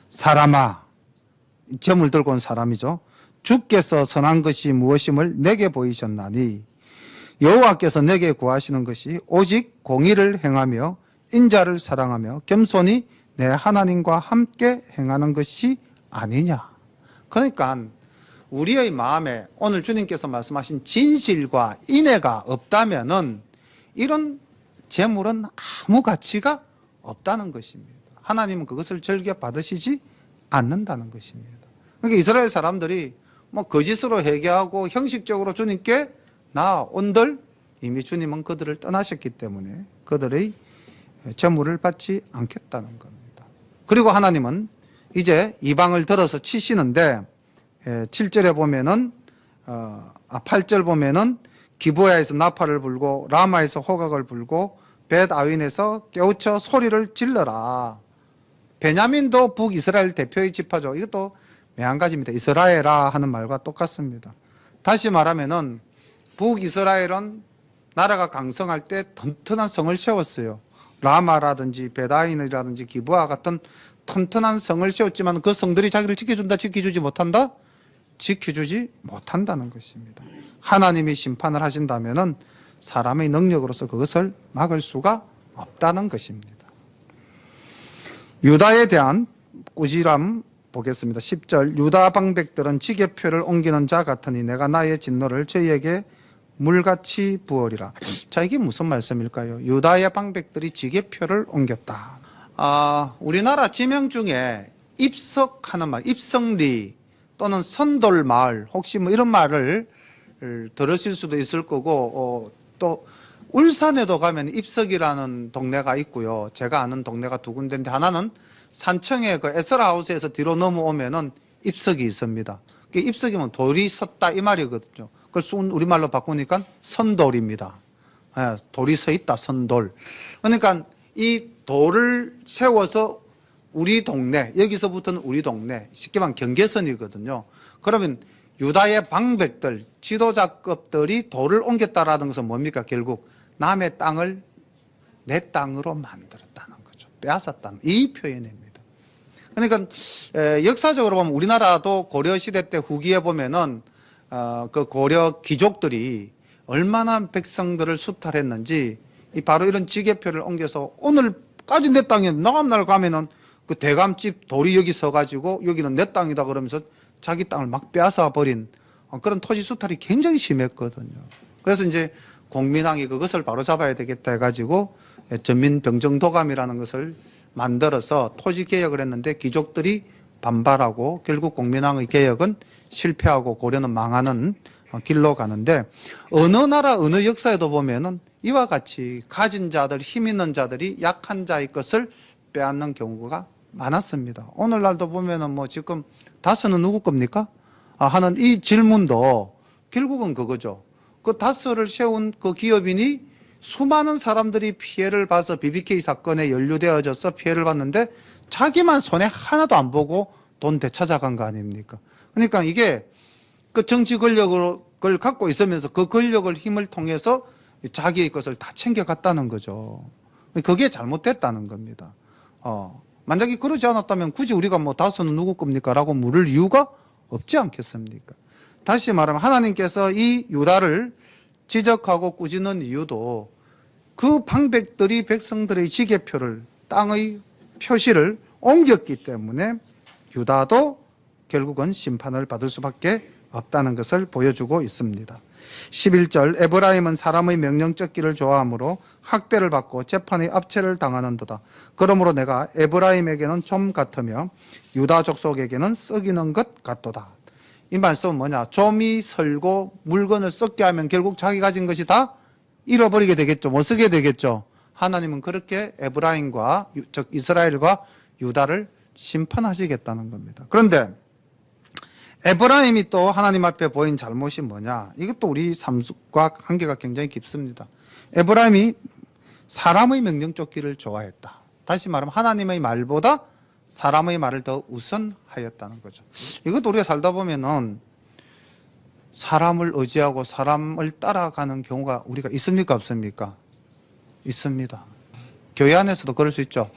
사람아, 점을 들고 온 사람이죠. 주께서 선한 것이 무엇임을 내게 보이셨나니 여호와께서 내게 구하시는 것이 오직 공의를 행하며 인자를 사랑하며 겸손히 내 하나님과 함께 행하는 것이 아니냐. 그러니까 우리의 마음에 오늘 주님께서 말씀하신 진실과 인애가 없다면은 이런 재물은 아무 가치가 없다는 것입니다. 하나님은 그것을 즐겨 받으시지 않는다는 것입니다. 그러니까 이스라엘 사람들이 뭐 거짓으로 회개하고 형식적으로 주님께 나온들 이미 주님은 그들을 떠나셨기 때문에 그들의 재물을 받지 않겠다는 겁니다. 그리고 하나님은 이제 이방을 들어서 치시는데 7절에 보면은 8절 보면은 기브야에서 나팔을 불고 라마에서 호각을 불고 벳 아윈에서 깨우쳐 소리를 질러라. 베냐민도 북이스라엘 대표의 지파죠. 이것도 매한가지입니다. 이스라엘아 하는 말과 똑같습니다. 다시 말하면은 북이스라엘은 나라가 강성할 때 튼튼한 성을 세웠어요. 라마라든지 베다인이라든지 기브아 같은 튼튼한 성을 세웠지만 그 성들이 자기를 지켜준다, 지켜주지 못한다? 지켜주지 못한다는 것입니다. 하나님이 심판을 하신다면은 사람의 능력으로서 그것을 막을 수가 없다는 것입니다. 유다에 대한 꾸지람 보겠습니다. 10절 유다 방백들은 지게표를 옮기는 자 같으니 내가 나의 진노를 저희에게 물같이 부으리라. 자, 이게 무슨 말씀일까요? 유다의 방백들이 지게표를 옮겼다. 우리나라 지명 중에 입석하는 말, 입성리 또는 선돌마을, 혹시 뭐 이런 말을 들으실 수도 있을 거고, 또 울산에도 가면 입석이라는 동네가 있고요. 제가 아는 동네가 두 군데인데 하나는 산청에 그 에스라하우스에서 뒤로 넘어오면은 입석이 있습니다. 입석이면 돌이 섰다 이 말이거든요. 그걸 우리말로 바꾸니까 선돌입니다. 돌이 서 있다, 선돌. 그러니까 이 돌을 세워서 우리 동네, 여기서부터는 우리 동네, 쉽게 말하면 경계선이거든요. 그러면 유다의 방백들, 지도자급들이 돌을 옮겼다라는 것은 뭡니까? 결국 남의 땅을 내 땅으로 만들었다는 거죠. 빼앗았다는 이 표현입니다. 그러니까 역사적으로 보면 우리나라도 고려시대 때 후기에 보면은 그 고려 귀족들이 얼마나 백성들을 수탈했는지 바로 이런 지게표를 옮겨서 오늘까지 내 땅에 다음날 가면은 그 대감집 돌이 여기 서가지고 여기는 내 땅이다 그러면서 자기 땅을 막 빼앗아 버린 그런 토지 수탈이 굉장히 심했거든요. 그래서 이제 공민왕이 그것을 바로잡아야 되겠다 해가지고 전민병정도감이라는 것을 만들어서 토지 개혁을 했는데 귀족들이 반발하고 결국 공민왕의 개혁은 실패하고 고려는 망하는 길로 가는데 어느 나라 어느 역사에도 보면은 이와 같이 가진 자들, 힘 있는 자들이 약한 자의 것을 빼앗는 경우가 많았습니다. 오늘날도 보면은 뭐 지금 다스는 누구 겁니까? 하는 이 질문도 결국은 그거죠. 그 다스를 세운 그 기업인이 수많은 사람들이 피해를 봐서 BBK 사건에 연루되어져서 피해를 봤는데 자기만 손해 하나도 안 보고 돈 되찾아간 거 아닙니까? 그러니까 이게 그 정치 권력을 갖고 있으면서 그 권력을 힘을 통해서 자기의 것을 다 챙겨갔다는 거죠. 그게 잘못됐다는 겁니다. 만약에 그러지 않았다면 굳이 우리가 뭐 다스는 누구 겁니까? 라고 물을 이유가 없지 않겠습니까? 다시 말하면 하나님께서 이 유다를 지적하고 꾸짖는 이유도 그 방백들이 백성들의 지게표를 땅의 표시를 옮겼기 때문에 유다도 결국은 심판을 받을 수밖에 없다는 것을 보여주고 있습니다. 11절 에브라임은 사람의 명령적 길을 좋아하므로 학대를 받고 재판의 압제를 당하는도다. 그러므로 내가 에브라임에게는 좀 같으며 유다 족속에게는 썩이는 것 같도다. 이 말씀은 뭐냐? 좀이 설고 물건을 썩게 하면 결국 자기 가진 것이 다 잃어버리게 되겠죠. 못 쓰게 되겠죠. 하나님은 그렇게 에브라임과 즉 이스라엘과 유다를 심판하시겠다는 겁니다. 그런데 에브라임이 또 하나님 앞에 보인 잘못이 뭐냐? 이것도 우리 삶과 관계가 굉장히 깊습니다. 에브라임이 사람의 명령 쫓기를 좋아했다. 다시 말하면 하나님의 말보다 사람의 말을 더 우선하였다는 거죠. 이것도 우리가 살다 보면은 사람을 의지하고 사람을 따라가는 경우가 우리가 있습니까? 없습니까? 있습니다. 교회 안에서도 그럴 수 있죠.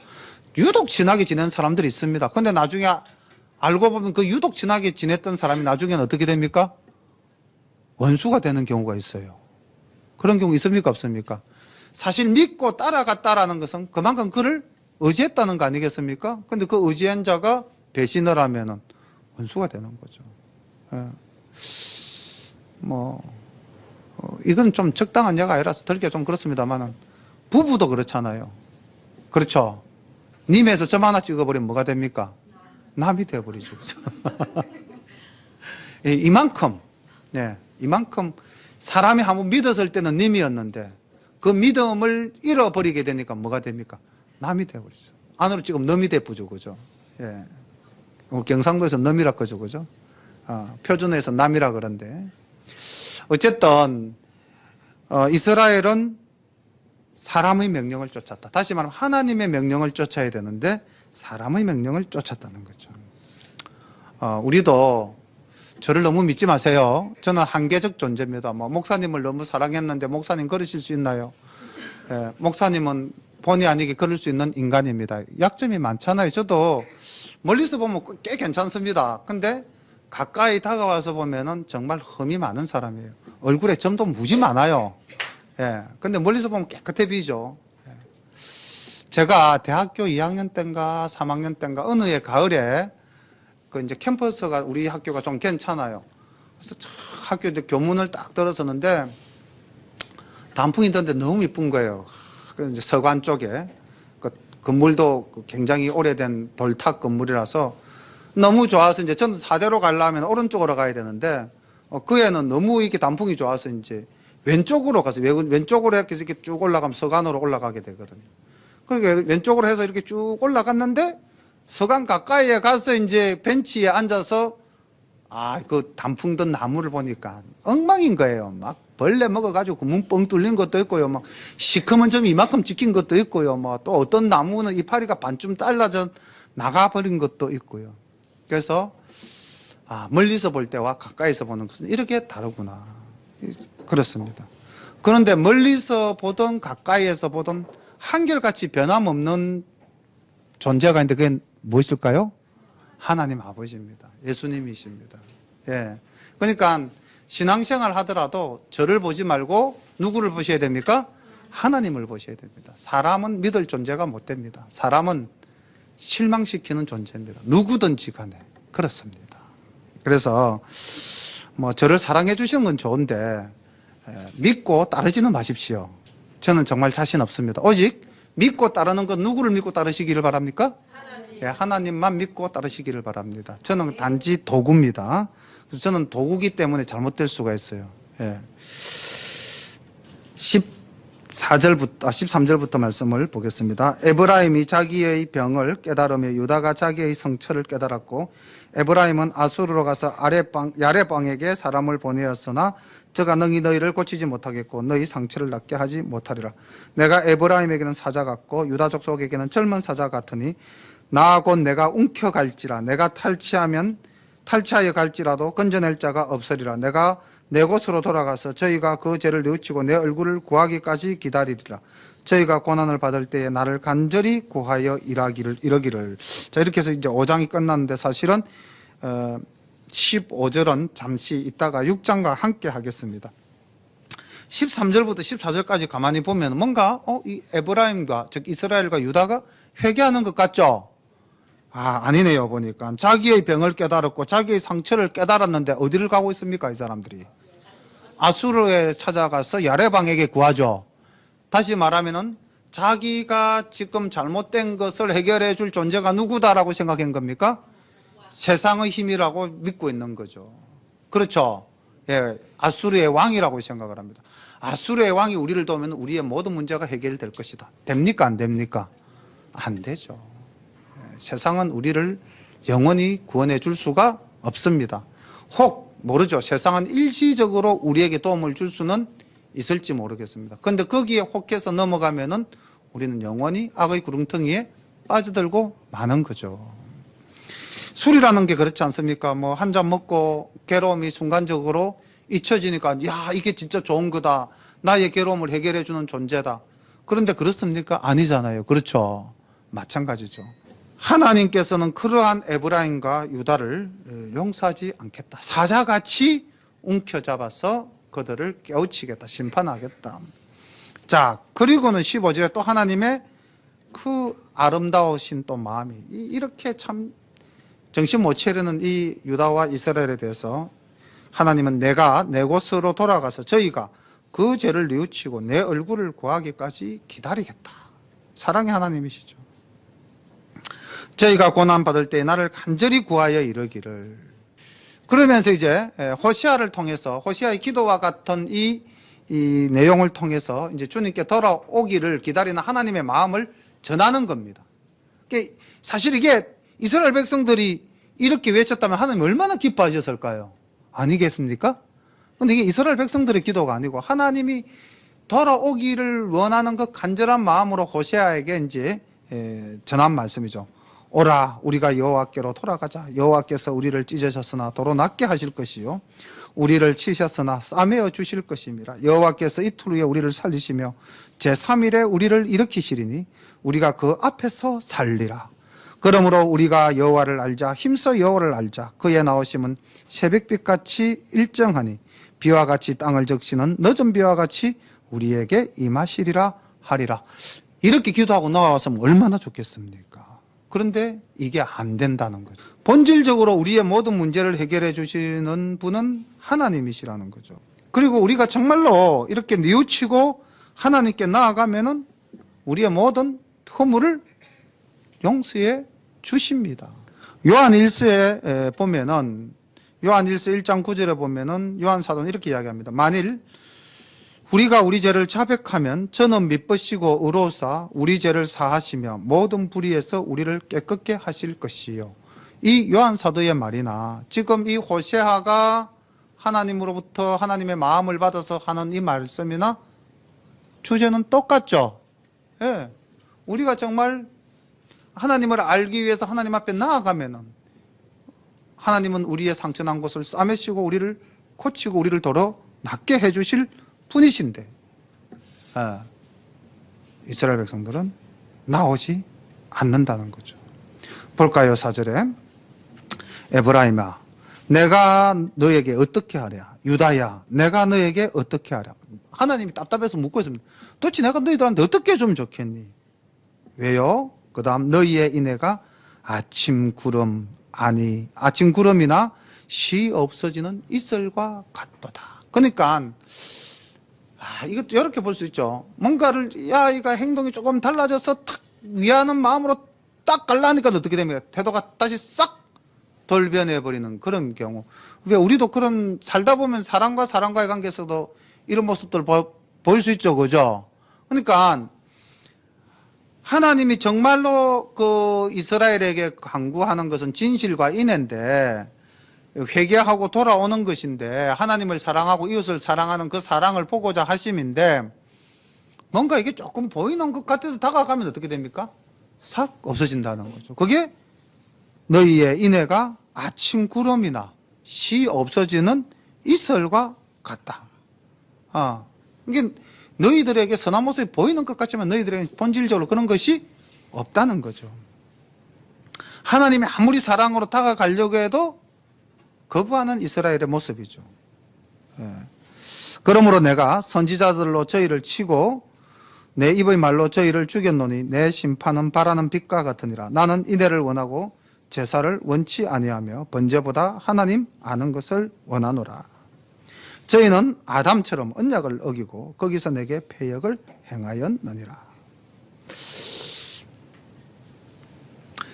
유독 친하게 지내는 사람들이 있습니다. 근데 나중에 알고 보면 그 유독 친하게 지냈던 사람이 나중에는 어떻게 됩니까? 원수가 되는 경우가 있어요. 그런 경우 있습니까? 없습니까? 사실 믿고 따라갔다라는 것은 그만큼 그를 의지했다는 거 아니겠습니까? 근데 그 의지한 자가 배신을 하면은 원수가 되는 거죠. 예. 이건 좀 적당한 예가 아니라서 들기가 좀 그렇습니다만은 부부도 그렇잖아요. 그렇죠? 님에서 점 하나 찍어버리면 뭐가 됩니까? 남이 되어버리죠. 이만큼, 네, 이만큼 사람이 한번 믿었을 때는 님이었는데 그 믿음을 잃어버리게 되니까 뭐가 됩니까? 남이 되어버리죠. 안으로 찍으면 넘이 되어버죠, 그죠? 예. 경상도에서 넘이라 그러죠, 그죠? 표준어에서 남이라 그런데. 어쨌든, 이스라엘은 사람의 명령을 쫓았다. 다시 말하면 하나님의 명령을 쫓아야 되는데 사람의 명령을 쫓았다는 거죠. 우리도 저를 너무 믿지 마세요. 저는 한계적 존재입니다. 목사님을 너무 사랑했는데 목사님 그러실 수 있나요? 예, 목사님은 본의 아니게 그럴 수 있는 인간입니다. 약점이 많잖아요. 저도 멀리서 보면 꽤 괜찮습니다. 근데 가까이 다가와서 보면은 정말 흠이 많은 사람이에요. 얼굴에 점도 무지 많아요. 예. 근데 멀리서 보면 깨끗해 보이죠. 예. 제가 대학교 2학년 때인가 3학년 때인가 어느 해 가을에 그 이제 캠퍼스가 우리 학교가 좀 괜찮아요. 그래서 학교 이제 교문을 딱 들어서는데 단풍이 있는데 너무 이쁜 거예요. 그 이제 서관 쪽에 그 건물도 굉장히 오래된 돌탑 건물이라서 너무 좋아서 이제 저는 사대로 가려면 오른쪽으로 가야 되는데 그 애는 너무 이렇게 단풍이 좋아서 이제 왼쪽으로 가서 왼쪽으로 이렇게 쭉 올라가면 서간으로 올라가게 되거든요. 그러니까 왼쪽으로 해서 이렇게 쭉 올라갔는데 서간 가까이에 가서 이제 벤치에 앉아서 그 단풍 든 나무를 보니까 엉망인 거예요. 막 벌레 먹어가지고 구멍 뻥 뚫린 것도 있고요. 막 시커먼 점이 이만큼 찍힌 것도 있고요. 또 어떤 나무는 이파리가 반쯤 잘라져 나가버린 것도 있고요. 그래서 멀리서 볼 때와 가까이서 보는 것은 이렇게 다르구나. 그렇습니다. 그런데 멀리서 보든 가까이에서 보든 한결같이 변함없는 존재가 있는데 그게 무엇일까요? 하나님 아버지입니다. 예수님이십니다. 예. 그러니까 신앙생활 하더라도 저를 보지 말고 누구를 보셔야 됩니까? 하나님을 보셔야 됩니다. 사람은 믿을 존재가 못 됩니다. 사람은 실망시키는 존재입니다. 누구든지 간에. 그렇습니다. 그래서 저를 사랑해 주시는 건 좋은데 믿고 따르지는 마십시오. 저는 정말 자신 없습니다. 오직 믿고 따르는 건 누구를 믿고 따르시기를 바랍니까? 예, 하나님만 믿고 따르시기를 바랍니다. 저는 단지 도구입니다. 그래서 저는 도구기 때문에 잘못될 수가 있어요. 예. 13절부터 말씀을 보겠습니다. 에브라임이 자기의 병을 깨달으며 유다가 자기의 성처를 깨달았고 에브라임은 아수르로 가서 야레방에게 사람을 보내었으나 저가 능히 너희를 고치지 못하겠고 너희 상처를 낫게 하지 못하리라. 내가 에브라임에게는 사자 같고 유다 족속에게는 젊은 사자 같으니 나 곧 내가 움켜갈지라. 내가 탈취하여 갈지라도 건져낼 자가 없으리라. 내가 내 곳으로 돌아가서 저희가 그 죄를 뉘우치고 내 얼굴을 구하기까지 기다리리라. 저희가 고난을 받을 때에 나를 간절히 구하여 이러기를. 자, 이렇게 해서 이제 5장이 끝났는데 사실은 15절은 잠시 있다가 6장과 함께 하겠습니다. 13절부터 14절까지 가만히 보면 뭔가 이 에브라임과 즉 이스라엘과 유다가 회개하는 것 같죠? 아니네요. 보니까 자기의 병을 깨달았고 자기의 상처를 깨달았는데 어디를 가고 있습니까? 이 사람들이 아수르에 찾아가서 야레방에게 구하죠. 다시 말하면은 자기가 지금 잘못된 것을 해결해 줄 존재가 누구다라고 생각한 겁니까? 세상의 힘이라고 믿고 있는 거죠. 그렇죠? 예, 아수르의 왕이라고 생각을 합니다. 아수르의 왕이 우리를 도우면 우리의 모든 문제가 해결될 것이다. 됩니까? 안 됩니까? 안 되죠. 예, 세상은 우리를 영원히 구원해 줄 수가 없습니다. 혹 모르죠. 세상은 일시적으로 우리에게 도움을 줄 수는 있을지 모르겠습니다. 그런데 거기에 혹해서 넘어가면은 우리는 영원히 악의 구렁텅이에 빠져들고 마는 거죠. 술이라는 게 그렇지 않습니까? 한 잔 먹고 괴로움이 순간적으로 잊혀지니까 야, 이게 진짜 좋은 거다. 나의 괴로움을 해결해 주는 존재다. 그런데 그렇습니까? 아니잖아요. 그렇죠. 마찬가지죠. 하나님께서는 그러한 에브라임과 유다를 용서하지 않겠다. 사자같이 움켜잡아서 그들을 깨우치겠다. 심판하겠다. 자, 그리고는 15절에 또 하나님의 그 아름다우신 또 마음이 이렇게 참 정신 못 차리는 이 유다와 이스라엘에 대해서 하나님은 내가 내 곳으로 돌아가서 저희가 그 죄를 뉘우치고 내 얼굴을 구하기까지 기다리겠다. 사랑의 하나님이시죠. 저희가 고난받을 때 나를 간절히 구하여 이르기를. 그러면서 이제 호시아를 통해서 호시아의 기도와 같은 이 내용을 통해서 이제 주님께 돌아오기를 기다리는 하나님의 마음을 전하는 겁니다. 사실 이게 이스라엘 백성들이 이렇게 외쳤다면 하나님 얼마나 기뻐하셨을까요? 아니겠습니까? 근데 이게 이스라엘 백성들의 기도가 아니고 하나님이 돌아오기를 원하는 그 간절한 마음으로 호세아에게 이제 전한 말씀이죠. 오라, 우리가 여호와께로 돌아가자. 여호와께서 우리를 찢으셨으나 도로 낫게 하실 것이요 우리를 치셨으나 싸매어 주실 것입니다. 여호와께서 이틀 후에 우리를 살리시며 제3일에 우리를 일으키시리니 우리가 그 앞에서 살리라. 그러므로 우리가 여호와를 알자. 힘써 여호와를 알자. 그의 나오심은 새벽빛같이 일정하니 비와 같이 땅을 적시는 늦은 비와 같이 우리에게 임하시리라 하리라. 이렇게 기도하고 나왔으면 얼마나 좋겠습니까? 그런데 이게 안 된다는 거죠. 본질적으로 우리의 모든 문제를 해결해 주시는 분은 하나님이시라는 거죠. 그리고 우리가 정말로 이렇게 뉘우치고 하나님께 나아가면은 우리의 모든 허물을 용서해 주십니다. 요한 1서에 보면은 요한 1서 1장 9절에 보면은 요한 사도는 이렇게 이야기합니다. 만일 우리가 우리 죄를 자백하면 저는 미쁘시고 의로우사 우리 죄를 사하시며 모든 불의에서 우리를 깨끗게 하실 것이요. 이 요한 사도의 말이나 지금 이 호세아가 하나님으로부터 하나님의 마음을 받아서 하는 이 말씀이나 주제는 똑같죠. 예. 우리가 정말 하나님을 알기 위해서 하나님 앞에 나아가면은 하나님은 우리의 상처난 곳을 싸매시고 우리를 고치고 우리를 도로 낫게 해주실 분이신데 이스라엘 백성들은 나오지 않는다는 거죠. 볼까요? 4절에 에브라임아 내가 너에게 어떻게 하랴. 유다야 내가 너에게 어떻게 하랴. 하나님이 답답해서 묻고 있습니다. 도대체 내가 너희들한테 어떻게 해주면 좋겠니? 왜요? 그 다음 너희의 인애가 아침 구름이나 쉬 없어지는 이슬과 같도다. 그러니까 이것도 이렇게 볼 수 있죠. 뭔가를 이가 행동이 조금 달라져서 탁 위하는 마음으로 딱 갈라니까 어떻게 됩니까? 태도가 다시 싹 돌변해버리는 그런 경우. 왜 우리도 그런 살다 보면 사람과 사람과의 관계에서도 이런 모습들 보일 수 있죠. 그죠? 그러니까 하나님이 정말로 그 이스라엘에게 강구하는 것은 진실과 인애인데 회개하고 돌아오는 것인데 하나님을 사랑하고 이웃을 사랑하는 그 사랑을 보고자 하심인데 뭔가 이게 조금 보이는 것 같아서 다가가면 어떻게 됩니까? 싹 없어진다는 거죠. 그게 너희의 인애가 아침 구름이나 쉬 없어지는 이슬과 같다. 이게 너희들에게 선한 모습이 보이는 것 같지만 너희들에게 본질적으로 그런 것이 없다는 거죠. 하나님이 아무리 사랑으로 다가가려고 해도 거부하는 이스라엘의 모습이죠. 그러므로 내가 선지자들로 저희를 치고 내 입의 말로 저희를 죽였노니 내 심판은 바라는 빛과 같으니라. 나는 인애를 원하고 제사를 원치 아니하며 번제보다 하나님 아는 것을 원하노라. 저희는 아담처럼 언약을 어기고 거기서 내게 패역을 행하였느니라.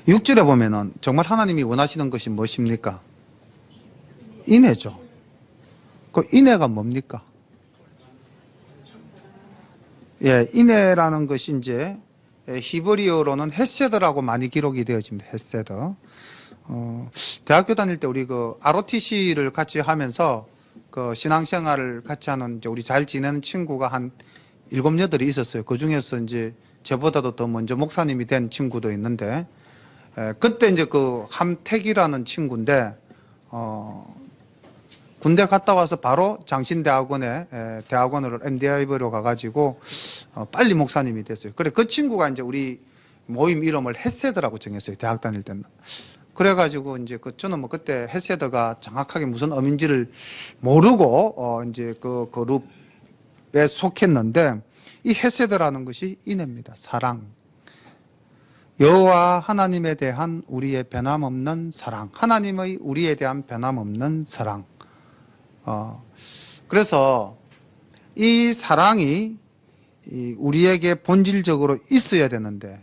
6절에 보면은 정말 하나님이 원하시는 것이 무엇입니까? 인애죠. 그 인애가 뭡니까? 인애라는 것이 이제 히브리어로는 헤세드라고 많이 기록이 되어집니다. 헤세드. 대학교 다닐 때 우리 그 ROTC를 같이 하면서 그 신앙생활을 같이 하는 이제 우리 잘 지내는 친구가 한 7, 8이 있었어요. 그 중에서 이제 저보다도 더 먼저 목사님이 된 친구도 있는데, 그때 이제 그 함택이라는 친구인데, 군대 갔다 와서 바로 장신대학원에 대학원으로 MDIV로 가가지고 빨리 목사님이 됐어요. 그래 그 친구가 이제 우리 모임 이름을 헤세드라고 정했어요. 대학 다닐 때는. 그래가지고 이제 저는 뭐 그때 헤세드가 정확하게 무슨 의미인지를 모르고 이제 그 그룹에 속했는데 이 헤세드라는 것이 인애입니다. 사랑. 여호와 하나님에 대한 우리의 변함없는 사랑. 하나님의 우리에 대한 변함없는 사랑. 그래서 이 사랑이 우리에게 본질적으로 있어야 되는데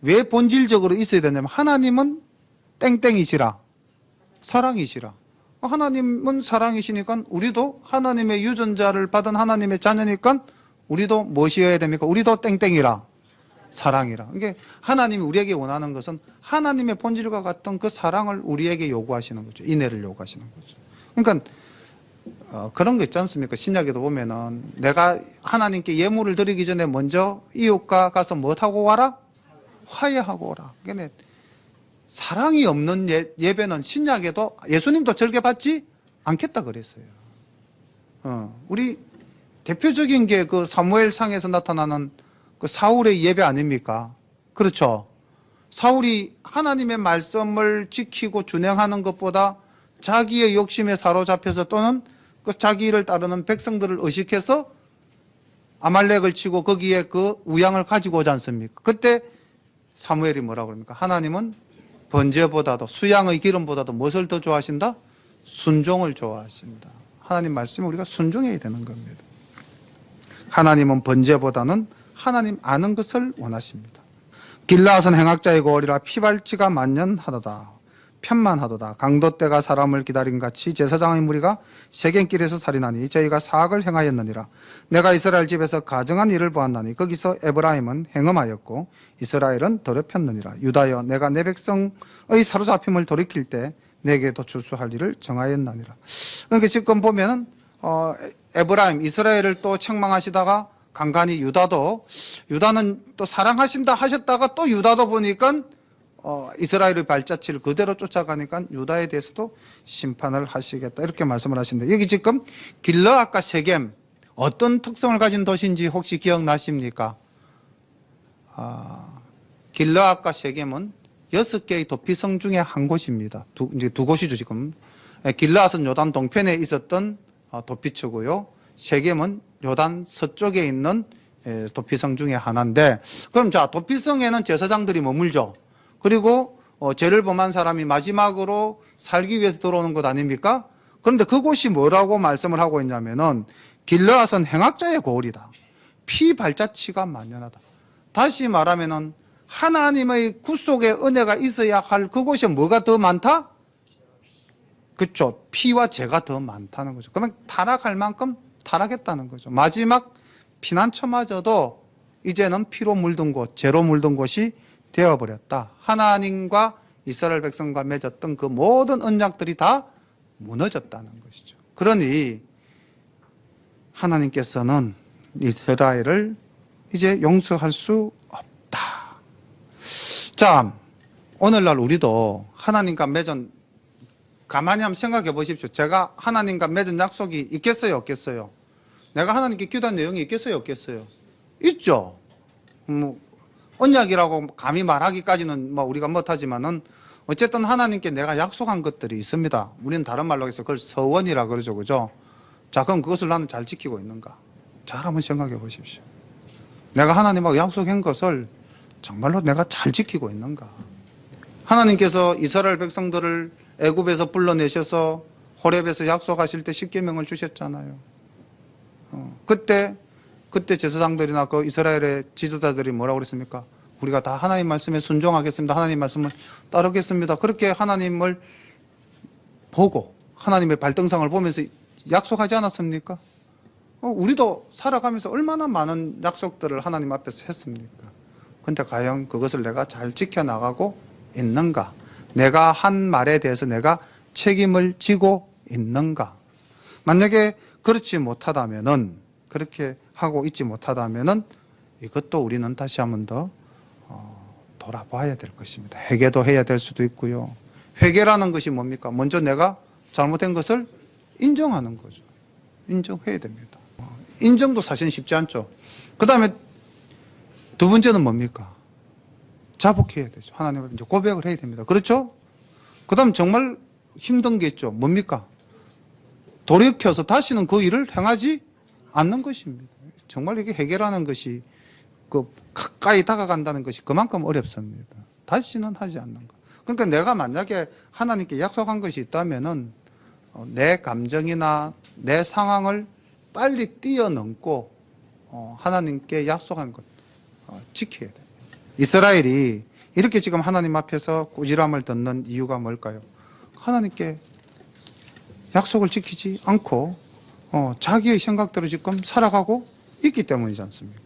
왜 본질적으로 있어야 되냐면 하나님은 땡땡이시라 사랑이시라. 하나님은 사랑이시니까 우리도 하나님의 유전자를 받은 하나님의 자녀니까 우리도 무엇이어야 됩니까? 우리도 땡땡이라 사랑이라. 이게 하나님이 우리에게 원하는 것은 하나님의 본질과 같은 그 사랑을 우리에게 요구하시는 거죠. 인애를 요구하시는 거죠. 그러니까 그런 거 있지 않습니까? 신약에도 보면은 내가 하나님께 예물을 드리기 전에 먼저 이웃과 가서 뭐 하고 와라? 화해하고 오라. 그러니까 사랑이 없는 예배는 신약에도 예수님도 즐겨받지 않겠다 그랬어요. 우리 대표적인 게 그 사무엘상에서 나타나는 그 사울의 예배 아닙니까? 그렇죠. 사울이 하나님의 말씀을 지키고 준행하는 것보다 자기의 욕심에 사로잡혀서 또는 그 자기를 따르는 백성들을 의식해서 아말렉을 치고 거기에 그 우양을 가지고 오지 않습니까? 그때 사무엘이 뭐라고 그럽니까? 하나님은 번제보다도 수양의 기름보다도 무엇을 더 좋아하신다? 순종을 좋아하신다. 하나님 말씀에 우리가 순종해야 되는 겁니다. 하나님은 번제보다는 하나님 아는 것을 원하십니다. 길라앗은 행악자의 고을이라 피발치가 만연하도다. 편만하도다. 강도떼가 사람을 기다린 같이 제사장의 무리가 세겜길에서 살인하니 저희가 사악을 행하였느니라. 내가 이스라엘 집에서 가정한 일을 보았나니 거기서 에브라임은 행음하였고 이스라엘은 더럽혔느니라. 유다여 내가 내 백성의 사로잡힘을 돌이킬 때 내게도 출수할 일을 정하였나니라. 그러니까 지금 보면은 에브라임 이스라엘을 또 책망하시다가 간간히 유다는 또 사랑하신다 하셨다가 또 유다도 보니까 이스라엘의 발자취를 그대로 쫓아가니까 유다에 대해서도 심판을 하시겠다 이렇게 말씀을 하시는데 여기 지금 길르앗과 세겜 어떤 특성을 가진 도시인지 혹시 기억나십니까? 길르앗과 세겜은 6개의 도피성 중에 한 곳입니다. 이제 두 곳이죠 지금. 길르앗은 요단 동편에 있었던 도피처고요. 세겜은 요단 서쪽에 있는 도피성 중에 하나인데 그럼 자 도피성에는 제사장들이 머물죠. 그리고 죄를 범한 사람이 마지막으로 살기 위해서 들어오는 것 아닙니까? 그런데 그곳이 뭐라고 말씀을 하고 있냐면은 길르앗은 행악자의 고을이다. 피 발자취가 만연하다. 다시 말하면은 하나님의 구속의 은혜가 있어야 할 그곳에 뭐가 더 많다? 그렇죠. 피와 죄가 더 많다는 거죠. 그러면 타락할 만큼 타락했다는 거죠. 마지막 피난처마저도 이제는 피로 물든 곳, 죄로 물든 곳이 되어버렸다. 하나님과 이스라엘 백성과 맺었던 그 모든 언약들이 다 무너졌다는 것이죠. 그러니 하나님께서는 이스라엘을 이제 용서할 수 없다. 자, 오늘날 우리도 하나님과 맺은 가만히 한번 생각해 보십시오. 제가 하나님과 맺은 약속이 있겠어요, 없겠어요? 내가 하나님께 기도한 내용이 있겠어요, 없겠어요? 있죠. 언약이라고 감히 말하기까지는 뭐 우리가 못하지만은 어쨌든 하나님께 내가 약속한 것들이 있습니다. 우리는 다른 말로 해서 그걸 서원이라 그러죠, 그죠? 자, 그럼 그것을 나는 잘 지키고 있는가? 잘 한번 생각해 보십시오. 내가 하나님하고 약속한 것을 정말로 내가 잘 지키고 있는가? 하나님께서 이스라엘 백성들을 애굽에서 불러내셔서 호렙에서 약속하실 때 십계명을 주셨잖아요. 그때 제사장들이나 그 이스라엘의 지도자들이 뭐라고 그랬습니까? 우리가 다 하나님 말씀에 순종하겠습니다. 하나님 말씀을 따르겠습니다. 그렇게 하나님을 보고 하나님의 발등상을 보면서 약속하지 않았습니까? 우리도 살아가면서 얼마나 많은 약속들을 하나님 앞에서 했습니까? 그런데 과연 그것을 내가 잘 지켜나가고 있는가? 내가 한 말에 대해서 내가 책임을 지고 있는가? 만약에 그렇지 못하다면은, 그렇게 하고 있지 못하다면은 이것도 우리는 다시 한번 더 돌아봐야 될 것입니다. 회개도 해야 될 수도 있고요. 회개라는 것이 뭡니까? 먼저 내가 잘못된 것을 인정하는 거죠. 인정해야 됩니다. 인정도 사실은 쉽지 않죠. 그 다음에 두 번째는 뭡니까? 자복해야 되죠. 하나님을 이제 고백을 해야 됩니다. 그렇죠? 그 다음 정말 힘든 게 있죠. 뭡니까? 돌이켜서 다시는 그 일을 행하지 않는 것입니다. 정말 이게 해결하는 것이 가까이 다가간다는 것이 그만큼 어렵습니다. 다시는 하지 않는 것. 그러니까 내가 만약에 하나님께 약속한 것이 있다면은 내 감정이나 내 상황을 빨리 뛰어넘고 하나님께 약속한 것 지켜야 돼요. 이스라엘이 이렇게 지금 하나님 앞에서 꾸지람을 듣는 이유가 뭘까요? 하나님께 약속을 지키지 않고 자기의 생각대로 지금 살아가고 있기 때문이지 않습니까?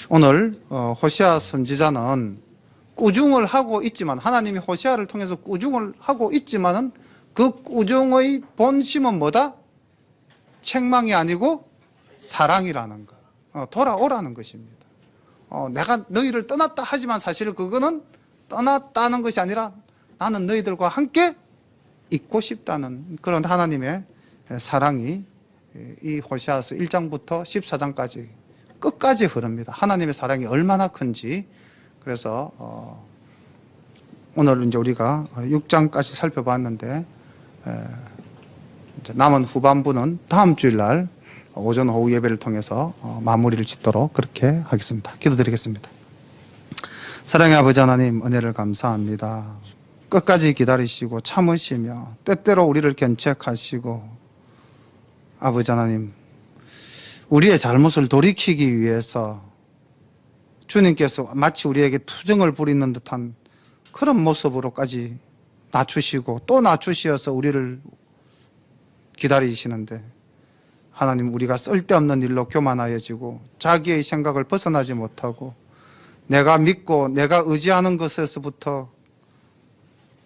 오늘 호시아 선지자는 꾸중을 하고 있지만, 하나님이 호시아를 통해서 꾸중을 하고 있지만은 그 꾸중의 본심은 뭐다? 책망이 아니고 사랑이라는 것, 돌아오라는 것입니다. 내가 너희를 떠났다 하지만 사실 그거는 떠났다는 것이 아니라 나는 너희들과 함께 있고 싶다는 그런 하나님의 사랑이 이 호시아서 1장부터 14장까지 끝까지 흐릅니다. 하나님의 사랑이 얼마나 큰지. 그래서 오늘 이제 우리가 6장까지 살펴봤는데, 이제 남은 후반부는 다음 주일날 오전 오후 예배를 통해서 마무리를 짓도록 그렇게 하겠습니다. 기도드리겠습니다. 사랑의 아버지 하나님, 은혜를 감사합니다. 끝까지 기다리시고 참으시며 때때로 우리를 견책하시고, 아버지 하나님, 우리의 잘못을 돌이키기 위해서 주님께서 마치 우리에게 투정을 부리는 듯한 그런 모습으로까지 낮추시고 또 낮추시어서 우리를 기다리시는데, 하나님, 우리가 쓸데없는 일로 교만하여지고 자기의 생각을 벗어나지 못하고 내가 믿고 내가 의지하는 것에서부터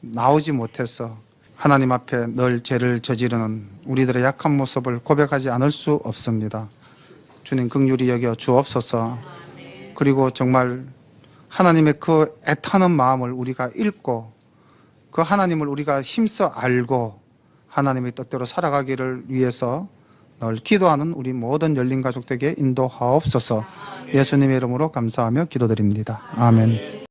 나오지 못해서 하나님 앞에 늘 죄를 저지르는 우리들의 약한 모습을 고백하지 않을 수 없습니다. 주님, 긍휼히 여겨 주옵소서. 그리고 정말 하나님의 그 애타는 마음을 우리가 읽고 그 하나님을 우리가 힘써 알고 하나님의 뜻대로 살아가기를 위해서 늘 기도하는 우리 모든 열린 가족들에게 인도하옵소서. 예수님의 이름으로 감사하며 기도드립니다. 아멘.